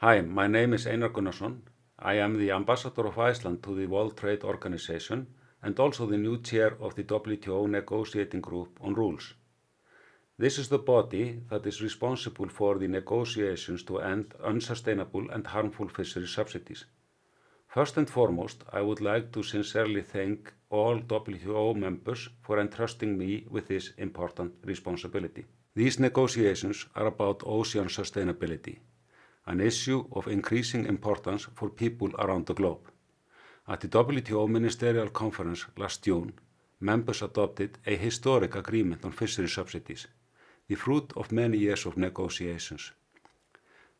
Hi, my name is Einar Gunnarsson. I am the ambassador of Iceland to the World Trade Organization and also the new chair of the WTO negotiating group on rules. This is the body that is responsible for the negotiations to end unsustainable and harmful fisheries subsidies. First and foremost, I would like to sincerely thank all WTO members for entrusting me with this important responsibility. These negotiations are about ocean sustainability, an issue of increasing importance for people around the globe. At the WTO Ministerial Conference last June, members adopted a historic agreement on fisheries subsidies, the fruit of many years of negotiations.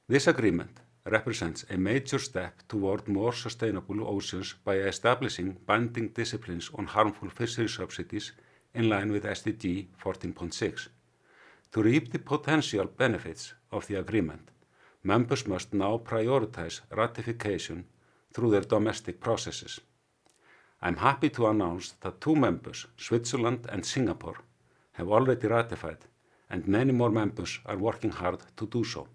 This agreement represents a major step toward more sustainable oceans by establishing binding disciplines on harmful fisheries subsidies in line with SDG 14.6. To reap the potential benefits of the agreement, members must now prioritize ratification through their domestic processes. I'm happy to announce that 2 members, Switzerland and Singapore, have already ratified, and many more members are working hard to do so.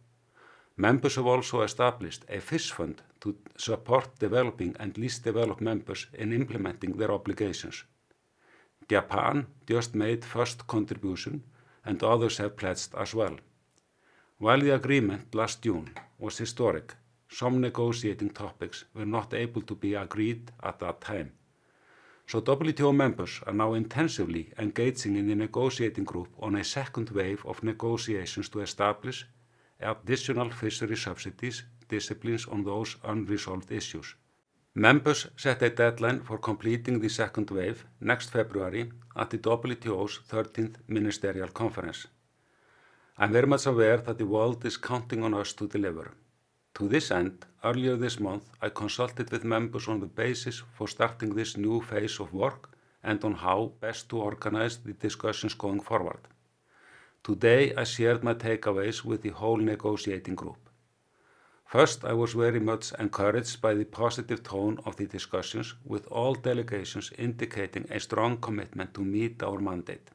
Members have also established a fish fund to support developing and least developed members in implementing their obligations. Japan just made first contribution, and others have pledged as well. While the agreement last June was historic, some negotiating topics were not able to be agreed at that time. So WTO members are now intensively engaging in the negotiating group on a second wave of negotiations to establish additional fishery subsidies disciplines on those unresolved issues. Members set a deadline for completing the second wave next February at the WTO's 13th Ministerial Conference. I'm very much aware that the world is counting on us to deliver. To this end, earlier this month, I consulted with members on the basis for starting this new phase of work and on how best to organize the discussions going forward. Today, I shared my takeaways with the whole negotiating group. First, I was very much encouraged by the positive tone of the discussions, with all delegations indicating a strong commitment to meet our mandate.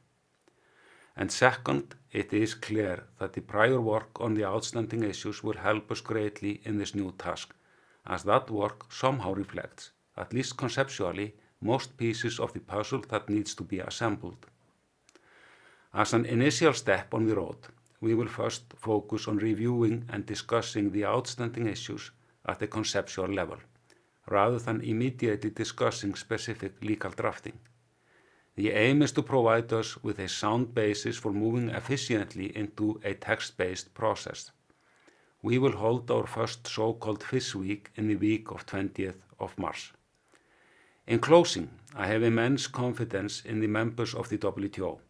And second, it is clear that the prior work on the outstanding issues will help us greatly in this new task, as that work somehow reflects, at least conceptually, most pieces of the puzzle that needs to be assembled. As an initial step on the road, we will first focus on reviewing and discussing the outstanding issues at a conceptual level, rather than immediately discussing specific legal drafting. The aim is to provide us with a sound basis for moving efficiently into a text-based process. We will hold our first so-called Fish Week in the week of 20th of March. In closing, I have immense confidence in the members of the WTO,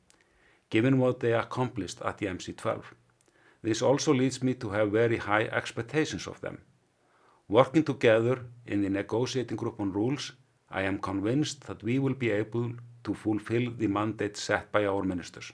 given what they accomplished at the MC12. This also leads me to have very high expectations of them. Working together in the negotiating group on rules, I am convinced that we will be able to fulfill the mandate set by our ministers.